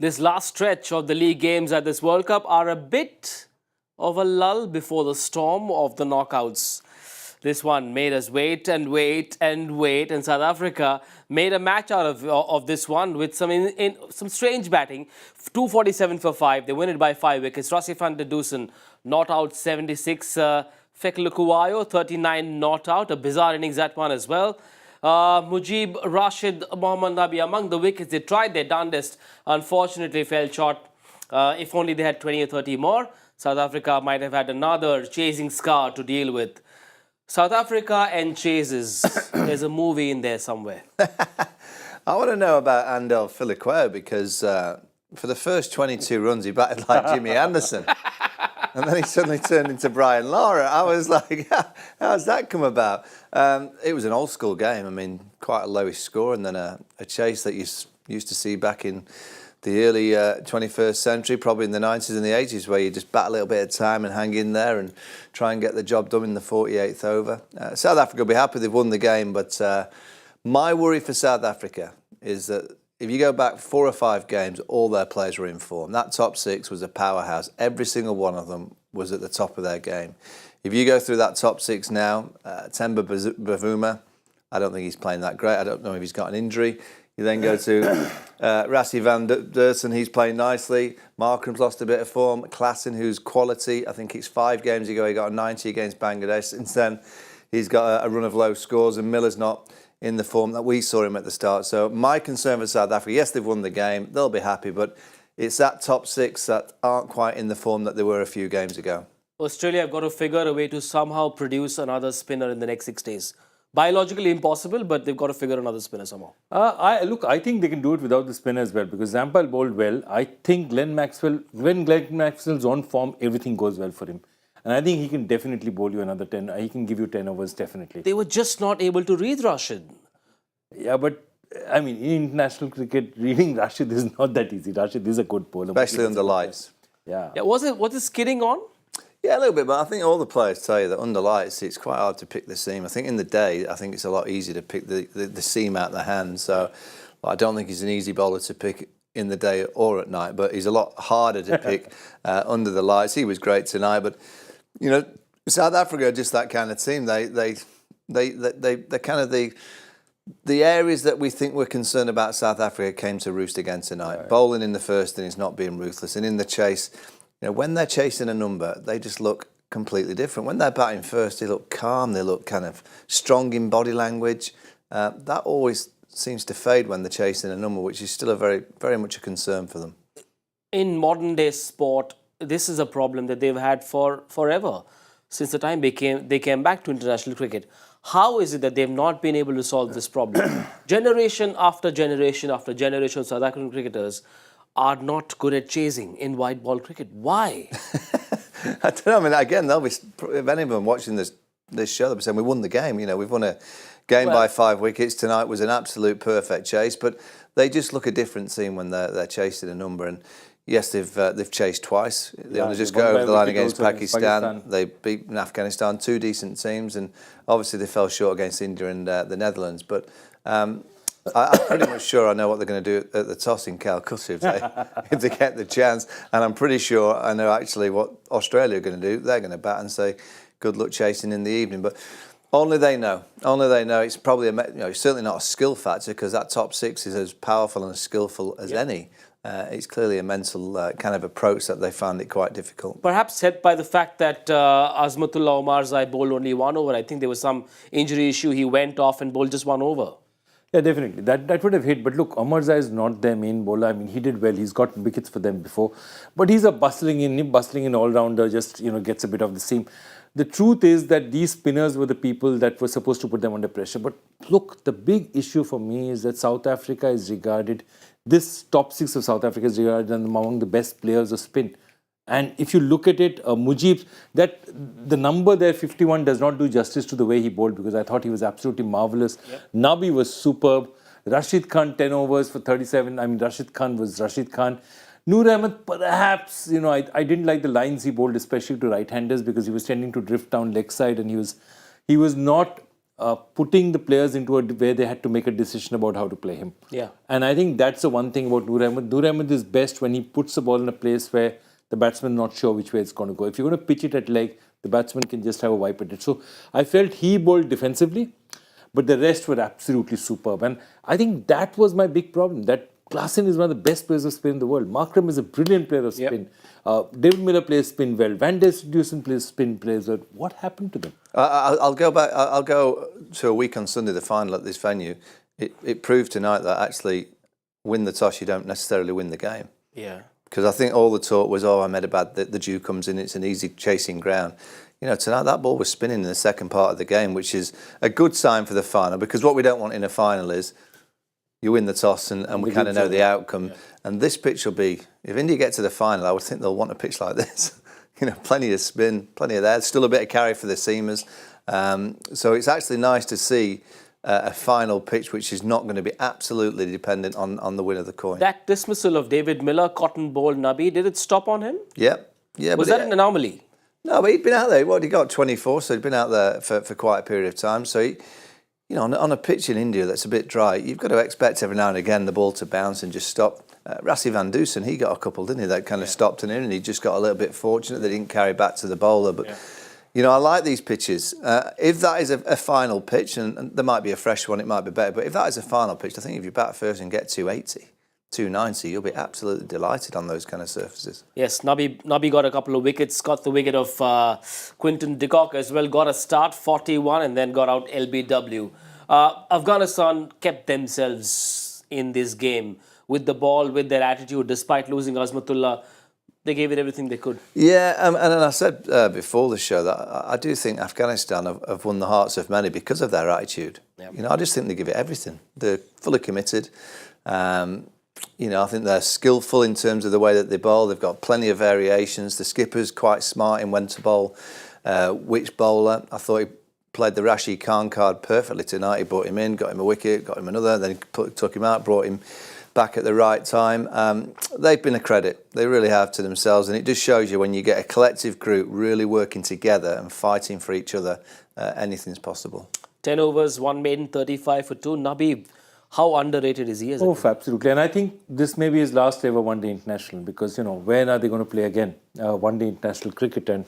This last stretch of the league games at this World Cup are a bit of a lull before the storm of the knockouts. This one made us wait and wait and wait, and South Africa made a match out of this one with some strange batting. 247 for 5. They win it by 5 wickets. Rassie van der Dussen not out 76. Feklukuwayo 39 not out. A bizarre innings that one as well. Mujib, Rashid, Mohammad Nabi among the wickets. They tried their darndest. Unfortunately fell short. If only they had 20 or 30 more, South Africa might have had another chasing scar to deal with. South Africa and chases. There's a movie in there somewhere. I want to know about Andel Filiqueo because for the first 22 runs he batted like Jimmy Anderson. And then he suddenly turned into Brian Lara. I was like, how's that come about? It was an old school game. I mean, quite a lowish score and then a chase that you used to see back in the early 21st century, probably in the 90s and the 80s, where you just bat a little bit of time and hang in there and try and get the job done in the 48th over. South Africa will be happy they've won the game, but my worry for South Africa is that if you go back 4 or 5 games, all their players were in form. That top 6 was a powerhouse. Every single one of them was at the top of their game. If you go through that top 6 now, Temba Bavuma, I don't think he's playing that great. I don't know if he's got an injury. You then go to Rassie van der Dussen, he's playing nicely. Markram's lost a bit of form. Klassen, who's quality. I think it's 5 games ago he got a 90 against Bangladesh. Since then, he's got a run of low scores, and Miller's not in the form that we saw him at the start. So my concern for South Africa, yes, they've won the game, they'll be happy, but it's that top 6 that aren't quite in the form that they were a few games ago. Australia have got to figure a way to somehow produce another spinner in the next 6 days. Biologically impossible, but they've got to figure another spinner somehow. I think they can do it without the spinner as well, because Zampal bowled well. I think when Glenn Maxwell's on form, everything goes well for him. And I think he can definitely bowl you another 10. He can give you 10 overs, definitely. They were just not able to read Rashid. Yeah, but I mean, in international cricket, reading Rashid is not that easy. Rashid is a good bowler. Especially under lights. Yeah. Was it skidding on? Yeah, a little bit, but I think all the players tell you that under lights, it's quite hard to pick the seam. I think in the day, I think it's a lot easier to pick the seam out of the hand. So I don't think he's an easy bowler to pick in the day or at night, but he's a lot harder to pick under the lights. He was great tonight, but you know, South Africa are just that kind of team. They're kind of the areas that we think we're concerned about South Africa came to roost again tonight. Right. Bowling in the first innings, not being ruthless, and in the chase, you know, when they're chasing a number, they just look completely different. When they're batting first, they look calm. They look kind of strong in body language. That always seems to fade when they're chasing a number, which is still a very much a concern for them. In modern day sport, this is a problem that they've had forever, since the time they came back to international cricket. How is it that they've not been able to solve this problem? Generation after generation after generation of South African cricketers are not good at chasing in white ball cricket. Why? I don't know. I mean, again, they'll be, if any of them watching this show, they'll be saying, we won the game. You know, we've won a game by 5 wickets. Tonight was an absolute perfect chase, but they just look a different team when they're chasing a number. And yes, they've chased twice. They only just go over the line against Pakistan. They beat Afghanistan, 2 decent teams, and obviously they fell short against India and the Netherlands. But I'm pretty much sure I know what they're going to do at the toss in Calcutta if they get the chance. And I'm pretty sure I know actually what Australia are going to do. They're going to bat and say, good luck chasing in the evening. But only they know. Only they know. It's probably it's certainly not a skill factor, because that top 6 is as powerful and as skillful as any. It's clearly a mental kind of approach that they found it quite difficult. Perhaps helped by the fact that Azmatullah Omarzai bowled only 1 over. I think there was some injury issue. He went off and bowled just 1 over. Yeah, definitely. That would have hit. But look, Omarzai is not their main bowler. I mean, he did well. He's got wickets for them before. But he's a bustling in all-rounder, just, gets a bit of the seam. The truth is that these spinners were the people that were supposed to put them under pressure. But look, the big issue for me is that South Africa is regarded, this top 6 of South Africa is regarded among the best players of spin. And if you look at it, Mujib, that the number there, 51, does not do justice to the way he bowled, because I thought he was absolutely marvellous. Yeah. Nabi was superb. Rashid Khan, 10 overs for 37. I mean, Rashid Khan was Rashid Khan. Noor Ahmed, perhaps, I didn't like the lines he bowled, especially to right-handers, because he was tending to drift down leg side, and he was not putting the players into where they had to make a decision about how to play him. Yeah. And I think that's the one thing about Noor Ahmed. Noor Ahmed is best when he puts the ball in a place where the batsman is not sure which way it's going to go. If you're going to pitch it at leg, the batsman can just have a wipe at it. So I felt he bowled defensively, but the rest were absolutely superb. And I think that was my big problem, that Klaasen is one of the best players of spin in the world. Markram is a brilliant player of spin. David Miller plays spin well. Van der Dussen plays spin plays well. What happened to them? I'll go back. I'll go to a week on Sunday, the final at this venue. It proved tonight that actually win the toss, you don't necessarily win the game. Yeah. Because I think all the talk was, Ahmedabad, the dew comes in, it's an easy chasing ground. Tonight that ball was spinning in the second part of the game, which is a good sign for the final, because what we don't want in a final is you win the toss and we kind of know the outcome. Yeah. And this pitch will be, if India get to the final, I would think they'll want a pitch like this. Plenty of spin, plenty of there. Still a bit of carry for the seamers. So it's actually nice to see a final pitch which is not going to be absolutely dependent on the win of the coin. That dismissal of David Miller, cotton ball Nabi, did it stop on him? Yeah. Was that an anomaly? No, but he'd been out there. He got 24, so he'd been out there for quite a period of time. So he, on a pitch in India that's a bit dry, you've got to expect every now and again the ball to bounce and just stop. Rassi van Dusen, he got a couple, didn't he? That kind of stopped in, and he just got a little bit fortunate they didn't carry back to the bowler. But I like these pitches. If that is a final pitch, and there might be a fresh one, it might be better. But if that is a final pitch, I think if you bat first and get 280, 290, you'll be absolutely delighted on those kind of surfaces. Yes, Nabi got a couple of wickets, got the wicket of Quinton de Kock as well, got a start, 41, and then got out LBW. Afghanistan kept themselves in this game with the ball, with their attitude, despite losing Azmatullah. They gave it everything they could. Yeah, and I said before the show that I do think Afghanistan have won the hearts of many because of their attitude. I just think they give it everything. They're fully committed. I think they're skillful in terms of the way that they bowl. They've got plenty of variations. The skipper's quite smart in when to bowl which bowler. I thought he played the Rashid Khan card perfectly tonight. He brought him in, got him a wicket, got him another, then he took him out, brought him back at the right time. They've been a credit. They really have to themselves. And it just shows you when you get a collective group really working together and fighting for each other, anything's possible. 10 overs, 1 maiden, 35 for 2. Nabi, how underrated is he? Absolutely. And I think this may be his last ever one-day international because, when are they going to play again? One-day international cricket. And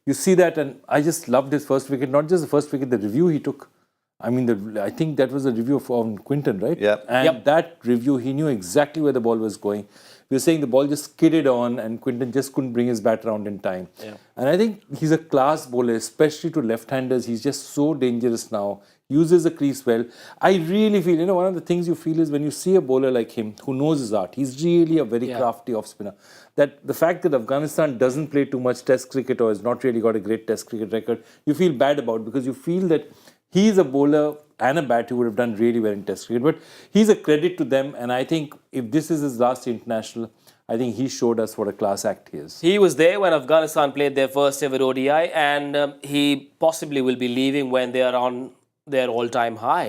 you see that, and I just loved his first wicket. Not just the first wicket, the review he took. I mean, I think that was a review on Quinton, right? Yeah. And that review, he knew exactly where the ball was going. We were saying the ball just skidded on and Quinton just couldn't bring his bat around in time. Yeah. And I think he's a class bowler, especially to left-handers. He's just so dangerous now. Uses the crease well. I really feel, one of the things you feel is when you see a bowler like him who knows his art, he's really a very crafty off-spinner. That the fact that Afghanistan doesn't play too much test cricket or has not really got a great test cricket record, you feel bad about because you feel that he's a bowler and a bat who would have done really well in test cricket. But he's a credit to them. And I think if this is his last international, I think he showed us what a class act he is. He was there when Afghanistan played their first ever ODI, and he possibly will be leaving when they are on their all-time high.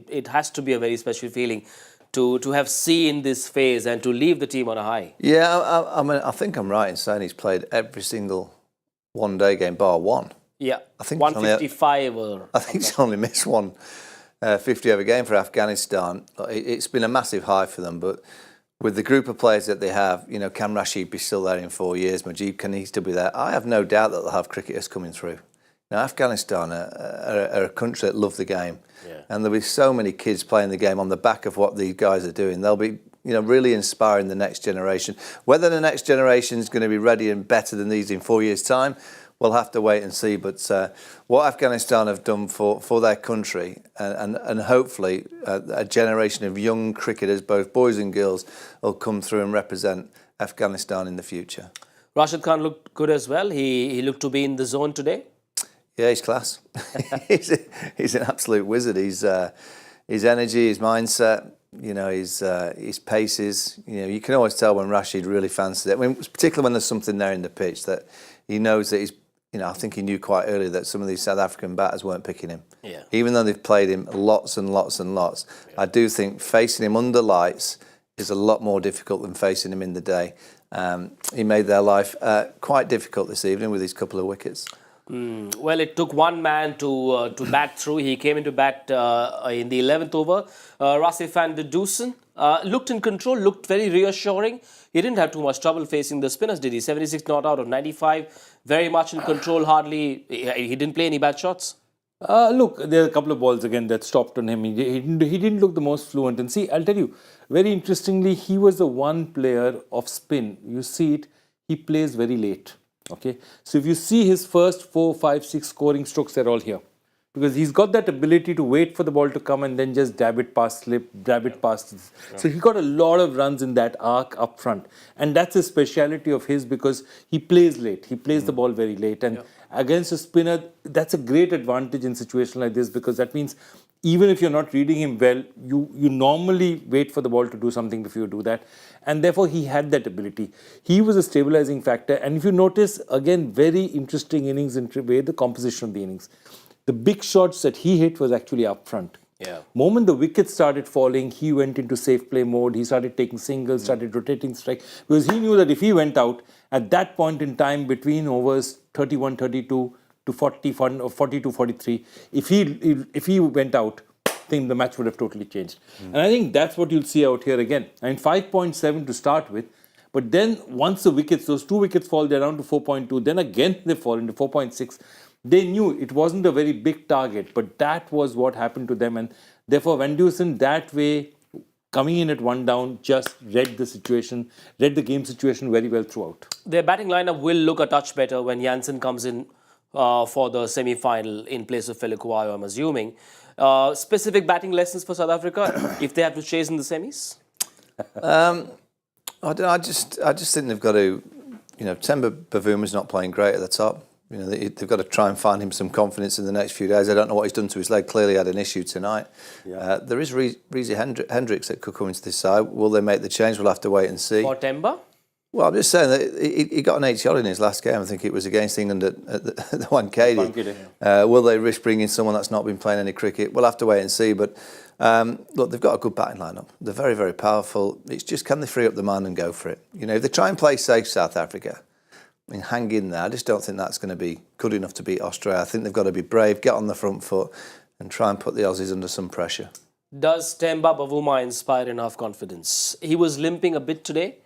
It has to be a very special feeling to have seen this phase and to leave the team on a high. Yeah, I think I'm right in saying he's played every single one-day game bar one. Yeah, I think 155 I think he's only missed one 50-over game for Afghanistan. It's been a massive high for them, but with the group of players that they have, can Rashid be still there in 4 years? Majid, can he still be there? I have no doubt that they'll have cricketers coming through. Now, Afghanistan are a country that love the game, and there'll be so many kids playing the game on the back of what these guys are doing. They'll be, really inspiring the next generation. Whether the next generation is going to be ready and better than these in 4 years' time, we'll have to wait and see. But what Afghanistan have done for their country, and hopefully a generation of young cricketers, both boys and girls, will come through and represent Afghanistan in the future. Rashid Khan looked good as well. He looked to be in the zone today. Yeah, he's class. he's an absolute wizard. His energy, his mindset, his paces. You can always tell when Rashid really fancies it. Particularly when there's something there in the pitch that he knows that he's. I think he knew quite early that some of these South African batters weren't picking him. Yeah. Even though they've played him lots and lots and lots, I do think facing him under lights is a lot more difficult than facing him in the day. He made their life quite difficult this evening with his couple of wickets. Well, it took one man to bat through. He came into bat in the 11th over. Rasif van der Dussen looked in control, looked very reassuring. He didn't have too much trouble facing the spinners, did he? 76 not out of 95. Very much in control, hardly. He didn't play any bad shots. Look, there are a couple of balls again that stopped on him. He didn't look the most fluent. And see, I'll tell you, very interestingly, he was the one player of spin. You see it, he plays very late. Okay, so if you see his first 4, 5, 6 scoring strokes, they're all here. Because he's got that ability to wait for the ball to come and then just dab it past slip, dab it past. Yeah. So he got a lot of runs in that arc up front. And that's a speciality of his because he plays late. He plays the ball very late. And against a spinner, that's a great advantage in a situation like this because that means even if you're not reading him well, you normally wait for the ball to do something before you do that. And therefore, he had that ability. He was a stabilizing factor. And if you notice, again, very interesting innings in the composition of the innings. The big shots that he hit was actually up front. Yeah. Moment the wickets started falling, he went into safe play mode. He started taking singles, started rotating strike. Because he knew that if he went out, at that point in time, between overs 31, 32 to 41 or 42, 43, if he went out, I think the match would have totally changed. And I think that's what you'll see out here again. I mean, 5.7 to start with. But then once the wickets, those 2 wickets fall, they're down to 4.2. Then again, they fall into 4.6. They knew it wasn't a very big target, but that was what happened to them. And therefore, Van Dusen, that way, coming in at 1 down, just read the situation, read the game situation very well throughout. Their batting lineup will look a touch better when Jansen comes in for the semi-final in place of Felikuayo, I'm assuming. Specific batting lessons for South Africa if they have to chase in the semis? I don't know, I just think they've got to, Temba Bavuma's not playing great at the top. They've got to try and find him some confidence in the next few days. I don't know what he's done to his leg. Clearly had an issue tonight. Yeah. There is Reese Hendricks that could come into this side. Will they make the change? We'll have to wait and see. For Temba? Well, I'm just saying that he got an 80-odd in his last game. I think it was against England at the Wankhede. Will they risk bringing someone that's not been playing any cricket? We'll have to wait and see. But look, they've got a good batting lineup. They're very, very powerful. It's just, can they free up the man and go for it? If they try and play safe, South Africa, hang in there. I just don't think that's going to be good enough to beat Australia. I think they've got to be brave, get on the front foot and try and put the Aussies under some pressure. Does Temba Bavuma inspire enough confidence? He was limping a bit today.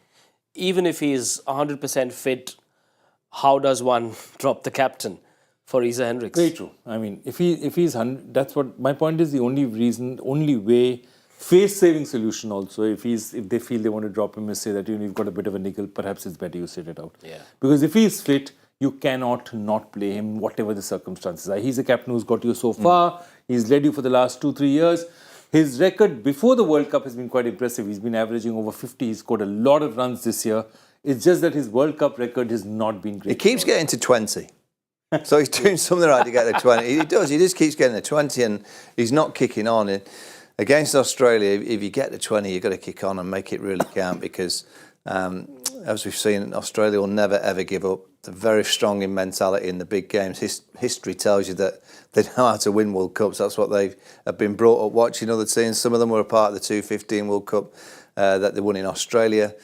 Even if he's 100% fit, how does one drop the captain for Reese Hendricks? Very true. I mean, if he's 100, that's what my point is. The only way, face-saving solution also. If they feel they want to drop him, is say that you've got a bit of a niggle. Perhaps it's better you sit it out. Yeah. Because if he's fit, you cannot not play him, whatever the circumstances are. He's a captain who's got you so far. He's led you for the last 2-3 years. His record before the World Cup has been quite impressive. He's been averaging over 50. He's scored a lot of runs this year. It's just that his World Cup record has not been great. He keeps getting to 20. So he's doing something right to get to 20. He does. He just keeps getting to 20 and he's not kicking on. Against Australia, if you get to 20, you've got to kick on and make it really count because, as we've seen, Australia will never, ever give up. They're very strong in mentality in the big games. History tells you that they know how to win World Cups. That's what they have been brought up watching other teams. Some of them were a part of the 2015 World Cup that they won in Australia.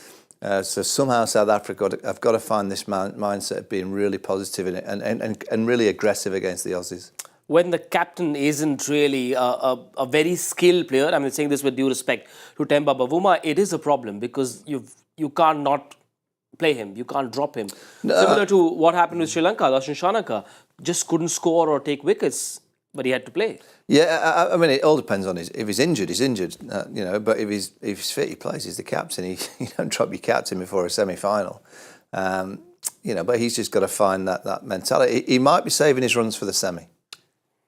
So somehow South Africa have got to find this mindset of being really positive and really aggressive against the Aussies. When the captain isn't really a very skilled player, I'm saying this with due respect to Temba Bavuma, it is a problem because you can't not play him, you can't drop him. Similar to what happened with Sri Lanka, Darshan Shanaka just couldn't score or take wickets, but he had to play. Yeah, I mean, it all depends on if he's injured, he's injured, but if he's fit, he plays, he's the captain. You don't drop your captain before a semi-final. But he's just got to find that mentality. He might be saving his runs for the semi.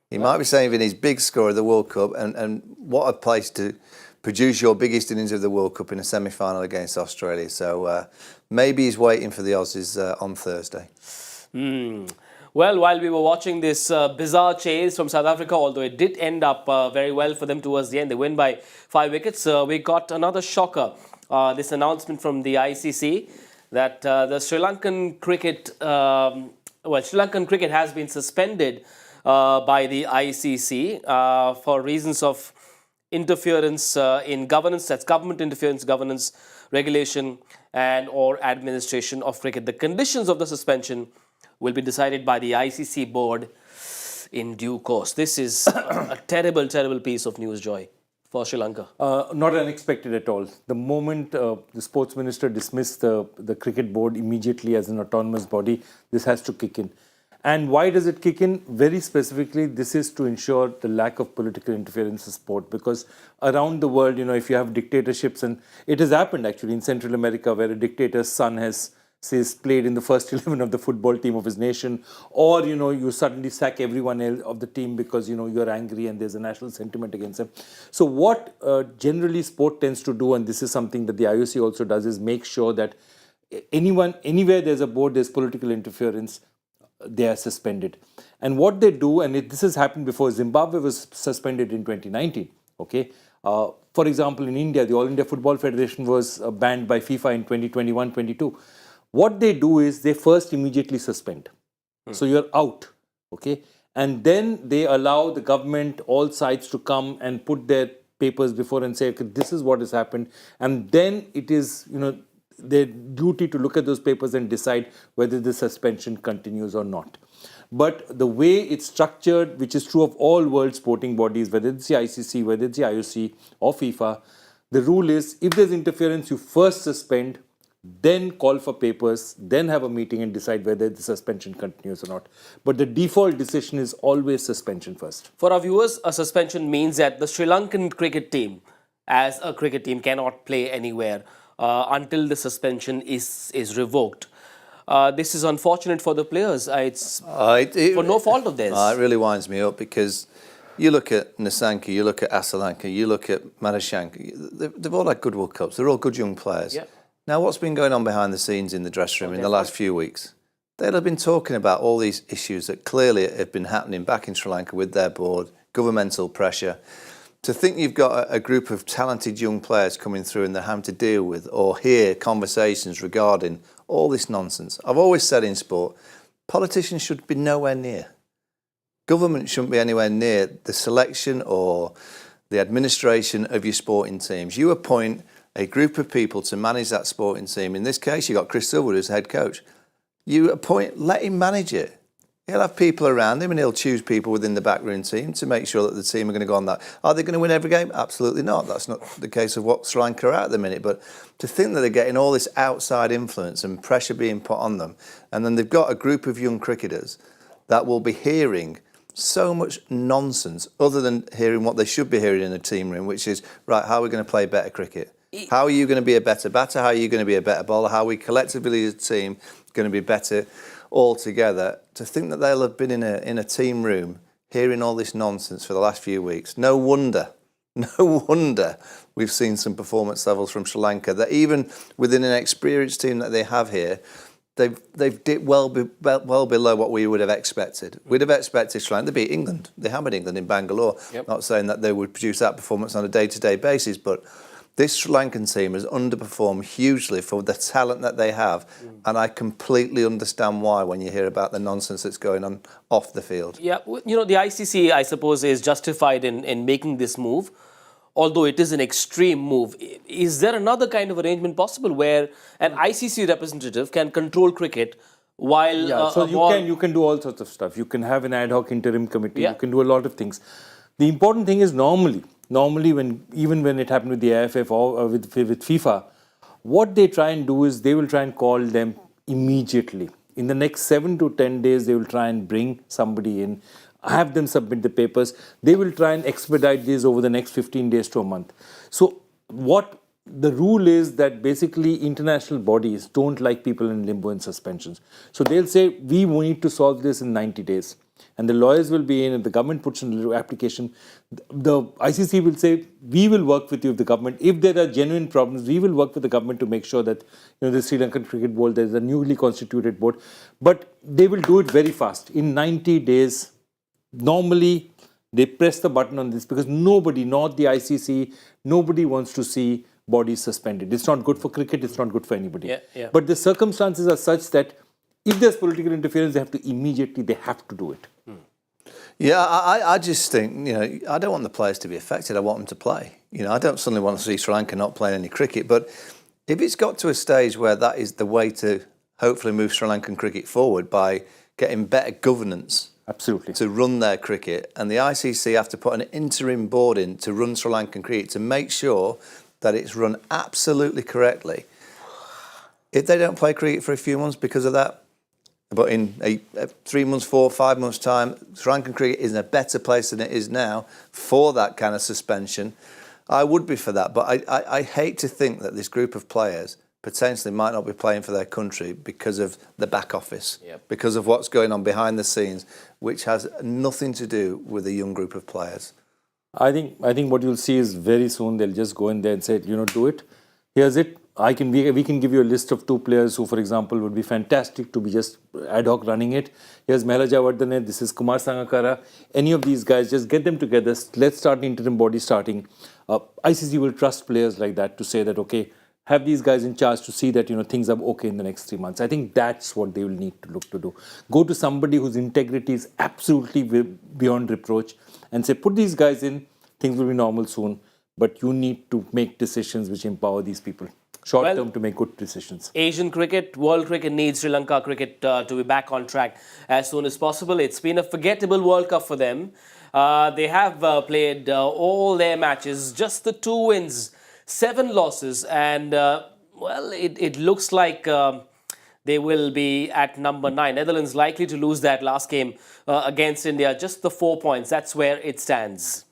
He might be saving his big score of the World Cup, and what a place to produce your biggest innings of the World Cup in a semi-final against Australia. So maybe he's waiting for the Aussies on Thursday. Well, while we were watching this bizarre chase from South Africa, although it did end up very well for them towards the end, they win by 5 wickets, we got another shocker. This announcement from the ICC that the Sri Lankan cricket, Sri Lankan cricket has been suspended by the ICC for reasons of interference in governance, that's government interference, governance, regulation and or administration of cricket. The conditions of the suspension will be decided by the ICC board in due course. This is a terrible, terrible piece of news, Joy, for Sri Lanka. Not unexpected at all. The moment the sports minister dismissed the cricket board immediately as an autonomous body, this has to kick in. And why does it kick in? Very specifically, this is to ensure the lack of political interference in sport, because around the world, if you have dictatorships, and it has happened actually in Central America, where a dictator's son has played in the first 11 of the football team of his nation, or you suddenly sack everyone else of the team because you're angry and there's a national sentiment against them. So what generally sport tends to do, and this is something that the IOC also does, is make sure that anywhere there's a board, there's political interference, they are suspended. And what they do, and this has happened before, Zimbabwe was suspended in 2019. Okay. For example, in India, the All India Football Federation was banned by FIFA in 2021-22. What they do is they first immediately suspend. So you're out. Okay. And then they allow the government, all sides to come and put their papers before and say, okay, this is what has happened. And then it is, their duty to look at those papers and decide whether the suspension continues or not. But the way it's structured, which is true of all world sporting bodies, whether it's the ICC, whether it's the IOC or FIFA, the rule is if there's interference, you first suspend, then call for papers, then have a meeting and decide whether the suspension continues or not. But the default decision is always suspension first. For our viewers, a suspension means that the Sri Lankan cricket team, as a cricket team, cannot play anywhere until the suspension is revoked. This is unfortunate for the players. It's for no fault of theirs. It really winds me up, because you look at Nasanka, you look at Asalanka, you look at Madhushanka. They've all had good World Cups. They're all good young players. Yeah. Now, what's been going on behind the scenes in the dressing room in the last few weeks? They'll have been talking about all these issues that clearly have been happening back in Sri Lanka with their board, governmental pressure. To think you've got a group of talented young players coming through and they're having to deal with or hear conversations regarding all this nonsense. I've always said in sport, politicians should be nowhere near. Government shouldn't be anywhere near the selection or the administration of your sporting teams. You appoint a group of people to manage that sporting team. In this case, you've got Chris Silverwood as head coach. You appoint, let him manage it. He'll have people around him and he'll choose people within the backroom team to make sure that the team are going to go on that. Are they going to win every game? Absolutely not. That's not the case of what Sri Lanka are at the minute. But to think that they're getting all this outside influence and pressure being put on them, and then they've got a group of young cricketers that will be hearing so much nonsense other than hearing what they should be hearing in a team room, which is, right, how are we going to play better cricket? How are you going to be a better batter? How are you going to be a better bowler? How are we collectively as a team going to be better all together? To think that they'll have been in a team room hearing all this nonsense for the last few weeks. No wonder we've seen some performance levels from Sri Lanka that even within an experienced team that they have here, they've dipped well below what we would have expected. We'd have expected Sri Lanka to beat England. They hammered England in Bangalore. Yep. Not saying that they would produce that performance on a day-to-day basis, but this Sri Lankan team has underperformed hugely for the talent that they have, and I completely understand why when you hear about the nonsense that's going on off the field. Yeah, the ICC, I suppose, is justified in making this move, although it is an extreme move. Is there another kind of arrangement possible where an ICC representative can control cricket while... so you can do all sorts of stuff. You can have an ad hoc interim committee. You can do a lot of things. The important thing is normally even when it happened with the AFF or with FIFA, what they try and do is they will try and call them immediately. In the next 7 to 10 days, they will try and bring somebody in, have them submit the papers. They will try and expedite this over the next 15 days to a month. So what the rule is that basically international bodies don't like people in limbo and suspensions. So they'll say, we need to solve this in 90 days. And the lawyers will be in, and the government puts in an application. The ICC will say, we will work with you with the government. If there are genuine problems, we will work with the government to make sure that the Sri Lankan Cricket Board, there's a newly constituted board. But they will do it very fast. In 90 days, normally they press the button on this because nobody, not the ICC, nobody wants to see bodies suspended. It's not good for cricket, it's not good for anybody. But the circumstances are such that if there's political interference, they have to do it. Yeah, I just think, I don't want the players to be affected. I want them to play. I don't suddenly want to see Sri Lanka not playing any cricket. But if it's got to a stage where that is the way to hopefully move Sri Lankan cricket forward by getting better governance Absolutely. to run their cricket, and the ICC have to put an interim board in to run Sri Lankan cricket to make sure that it's run absolutely correctly. If they don't play cricket for a few months because of that, but in 3 months, 4, 5 months' time, Sri Lankan cricket is in a better place than it is now for that kind of suspension, I would be for that. But I hate to think that this group of players potentially might not be playing for their country because of the back office, because of what's going on behind the scenes, which has nothing to do with a young group of players. I think what you'll see is very soon they'll just go in there and say, do it. Here's it. We can give you a list of 2 players who, for example, would be fantastic to be just ad hoc running it. Here's Mahela Jayawardene, this is Kumar Sangakkara. Any of these guys, just get them together. Let's start the interim body starting. ICC will trust players like that to say that, okay, have these guys in charge to see that things are okay in the next 3 months. I think that's what they will need to look to do. Go to somebody whose integrity is absolutely beyond reproach and say, put these guys in, things will be normal soon, but you need to make decisions which empower these people. Short term to make good decisions. Asian cricket, world cricket needs Sri Lanka cricket to be back on track as soon as possible. It's been a forgettable World Cup for them. They have played all their matches, just the 2 wins, 7 losses, and it looks like they will be at number 9. Netherlands likely to lose that last game against India, just the 4 points. That's where it stands.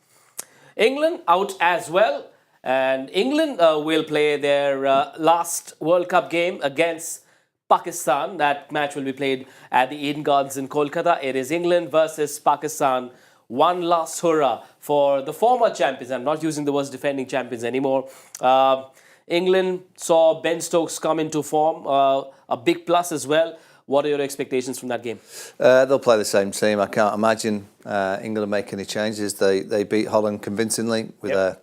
England out as well. And England will play their last World Cup game against Pakistan. That match will be played at the Eden Gardens in Kolkata. It is England versus Pakistan. One last hurrah for the former champions. I'm not using the words defending champions anymore. England saw Ben Stokes come into form. A big plus as well. What are your expectations from that game? They'll play the same team. I can't imagine England will make any changes. They beat Holland convincingly with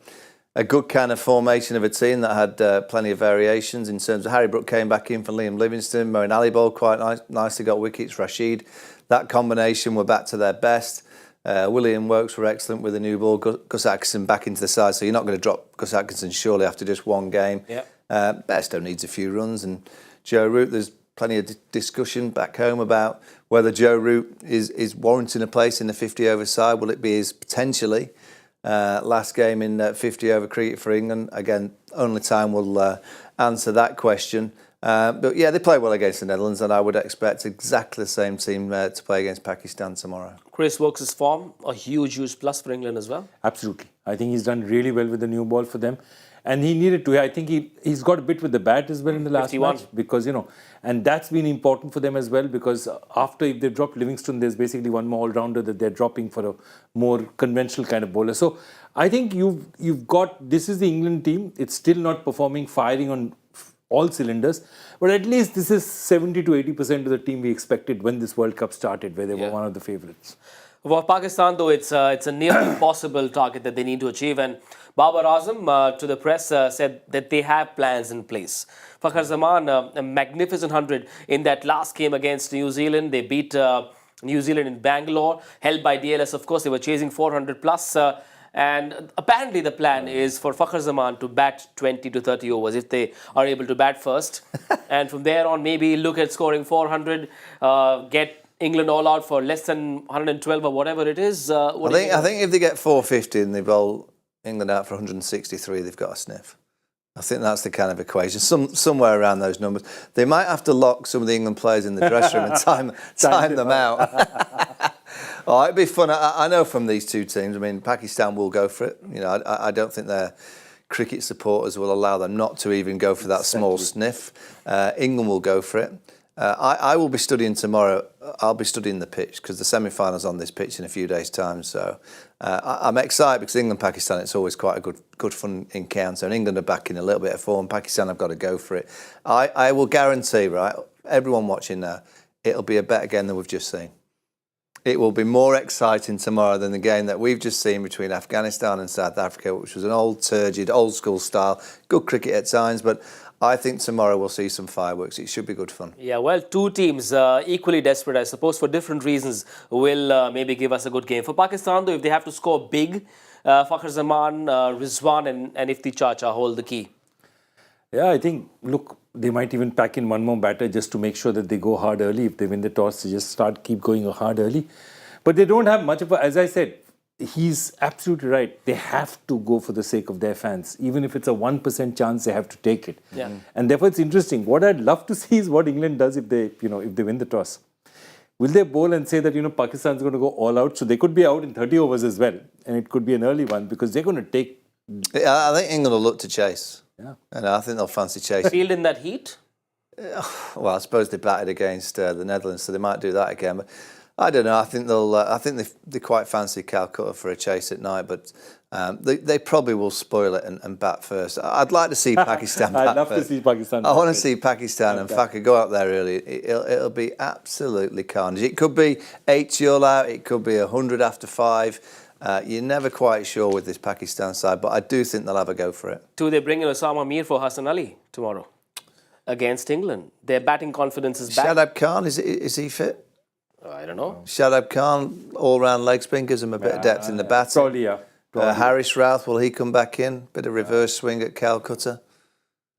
a good kind of formation of a team that had plenty of variations in terms of Harry Brook came back in for Liam Livingstone, Moeen Ali bowled quite nicely, got wickets, Rashid. That combination were back to their best. William Wokes were excellent with a new ball. Gus Atkinson back into the side, so you're not going to drop Gus Atkinson surely after just one game. Bairstow needs a few runs, and Joe Root, there's plenty of discussion back home about whether Joe Root is warranting a place in the 50-over side. Will it be his potentially last game in 50-over cricket for England? Again, only time will answer that question. But yeah, they play well against the Netherlands, and I would expect exactly the same team to play against Pakistan tomorrow. Chris Woakes' form, a huge plus for England as well. Absolutely. I think he's done really well with the new ball for them. And he needed to. I think he's got a bit with the bat as well in the last 51. match. Because, and that's been important for them as well, because after if they drop Livingstone, there's basically one more all-rounder that they're dropping for a more conventional kind of bowler. So I think you've got, this is the England team. It's still not performing, firing on all cylinders, but at least this is 70 to 80% of the team we expected when this World Cup started, where they were one of the favourites. For Pakistan, though, it's a near impossible target that they need to achieve. And Babar Azam to the press said that they have plans in place. Fakhar Zaman, a magnificent 100 in that last game against New Zealand. They beat New Zealand in Bangalore, held by DLS. Of course, they were chasing 400 plus. And apparently the plan is for Fakhar Zaman to bat 20 to 30 overs if they are able to bat first. And from there on, maybe look at scoring 400, get England all out for less than 112 or whatever it is. I think if they get 450 and they bowl England out for 163, they've got a sniff. I think that's the kind of equation, somewhere around those numbers. They might have to lock some of the England players in the dressing room and time them out. Oh, it'd be fun. I know from these two teams, I mean, Pakistan will go for it. I don't think their cricket supporters will allow them not to even go for that small sniff. England will go for it. I will be studying tomorrow. I'll be studying the pitch because the semi-final's on this pitch in a few days' time. So I'm excited because England-Pakistan, it's always quite a good fun encounter. And England are back in a little bit of form. Pakistan have got to go for it. I will guarantee, right, everyone watching now, it'll be a better game than we've just seen. It will be more exciting tomorrow than the game that we've just seen between Afghanistan and South Africa, which was an old, turgid, old-school style. Good cricket at times, but I think tomorrow we'll see some fireworks. It should be good fun. Yeah, well, two teams equally desperate, I suppose, for different reasons, will maybe give us a good game. For Pakistan, though, if they have to score big, Fakhar Zaman, Rizwan and Ifti Chacha hold the key. Yeah, I think, look, they might even pack in one more batter just to make sure that they go hard early. If they win the toss, they just keep going hard early. But they don't have much of a, as I said, he's absolutely right. They have to go for the sake of their fans. Even if it's a 1% chance, they have to take it. Yeah. And therefore, it's interesting. What I'd love to see is what England does if they win the toss. Will they bowl and say that, Pakistan's going to go all out? So they could be out in 30 overs as well. And it could be an early one because they're going to take... I think England will look to chase. Yeah. And I think they'll fancy chasing. Field in that heat? Well, I suppose they batted against the Netherlands, so they might do that again. But I don't know. I think they'll. I think they quite fancy Calcutta for a chase at night, but they probably will spoil it and bat first. I'd like to see Pakistan bat I'd love first. to see Pakistan. I want to see Pakistan and Faka go out there early. It'll be absolutely carnage. It could be 80 all out. It could be 100 after 5. You're never quite sure with this Pakistan side, but I do think they'll have a go for it. Do they bring in Osama Mir for Hassan Ali tomorrow against England? Their batting confidence is back. Shadab Khan, is he fit? I don't know. Shadab Khan, all-round leg spin, gives him a bit of depth in the batting. Probably, yeah. Harris Routh, will he come back in? Bit of reverse swing at Calcutta.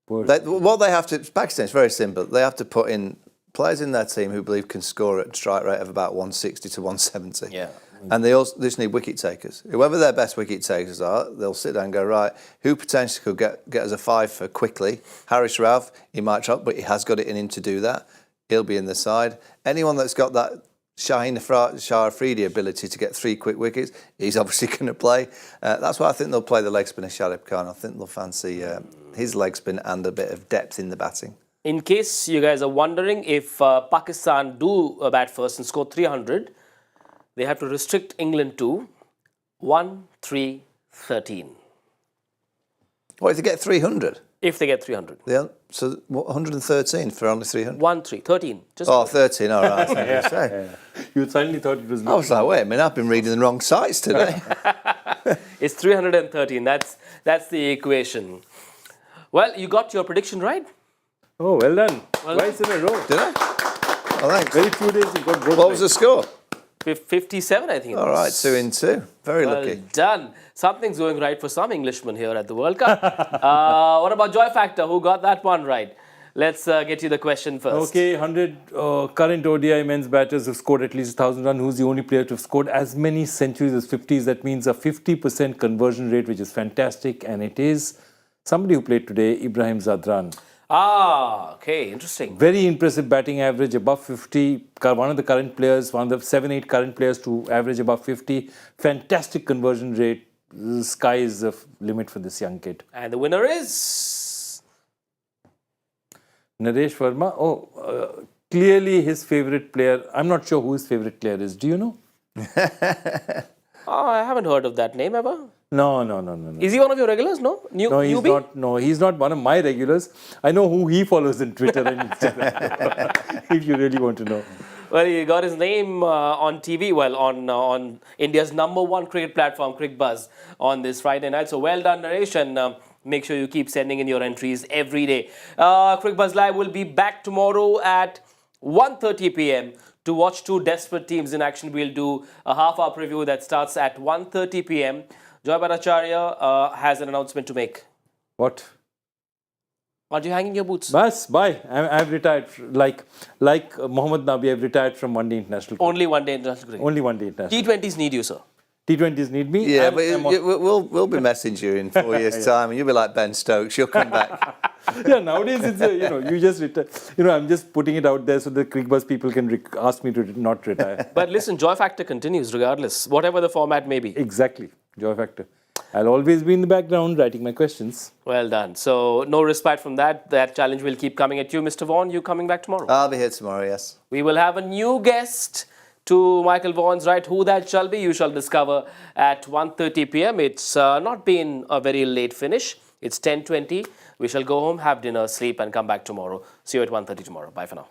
What they have to, Pakistan, it's very simple. They have to put in players in their team who believe can score at a strike rate of about 160 to 170. Yeah. And they just need wicket takers. Whoever their best wicket takers are, they'll sit down and go, right, who potentially could get us a 5 for quickly? Harris Routh, he might try, but he has got it in him to do that. He'll be in the side. Anyone that's got that Shaheen Shah Afridi ability to get 3 quick wickets, he's obviously going to play. That's why I think they'll play the leg spinner Shadab Khan. I think they'll fancy his leg spin and a bit of depth in the batting. In case you guys are wondering, if Pakistan do bat first and score 300, they have to restrict England to 1-3-13. What, if they get 300? If they get 300. Yeah, so what, 113 for only 300? 1-3-13. Just 13, all right. You suddenly thought it was... I was like, wait a minute, I've been reading the wrong sites today. It's 313. That's the equation. Well, you got your prediction right. Oh, well done. Well Twice in a row. Did I? Oh, thanks. Very few days you got both. What was the score? 57, I think. All right, 2-2. Very Well lucky. done. Something's going right for some Englishmen here at the World Cup. What about Joy Factor? Who got that one right? Let's get you the question first. Okay, 100 current ODI men's batters have scored at least 1,000 runs. Who's the only player to have scored as many centuries as 50s? That means a 50% conversion rate, which is fantastic. And it is somebody who played today, Ibrahim Zadran. Ah, okay, interesting. Very impressive batting average, above 50. One of the current players, one of the 7-8 current players to average above 50. Fantastic conversion rate. The sky is the limit for this young kid. And the winner is... Naresh Verma. Oh, clearly his favourite player. I'm not sure who his favourite player is. Do you know? Oh, I haven't heard of that name ever. No. Is he one of your regulars? No? No, he's newbie? not. No, he's not one of my regulars. I know who he follows on Twitter and Instagram. If you really want to know. Well, he got his name on TV, well, on India's #1 cricket platform, Cricbuzz, on this Friday night. So well done, Naresh, and make sure you keep sending in your entries every day. Cricbuzz Live will be back tomorrow at 1:30 p.m. to watch two desperate teams in action. We'll do a half-hour preview that starts at 1:30 p.m. Joy Bhattacharya has an announcement to make. What? Aren't you hanging your boots? Bas, bye. I've retired. Like Mohammad Nabi, I've retired from one-day international cricket. Only one day international cricket. Only one-day international. T20s need you, sir. T20s need me. Yeah, but we'll be messaging you in 4 years' time, and you'll be like Ben Stokes. You'll come back. Yeah, nowadays it's you just retire. I'm just putting it out there so the Cricbuzz people can ask me to not retire. But listen, Joy Factor continues regardless, whatever the format may be. Exactly, Joy Factor. I'll always be in the background writing my questions. Well done. So no respite from that. That challenge will keep coming at you, Mr. Vaughan. You coming back tomorrow? I'll be here tomorrow, yes. We will have a new guest to Michael Vaughan's right. Who that shall be, you shall discover at 1:30 p.m. It's not been a very late finish. It's 10:20. We shall go home, have dinner, sleep, and come back tomorrow. See you at 1:30 tomorrow. Bye for now.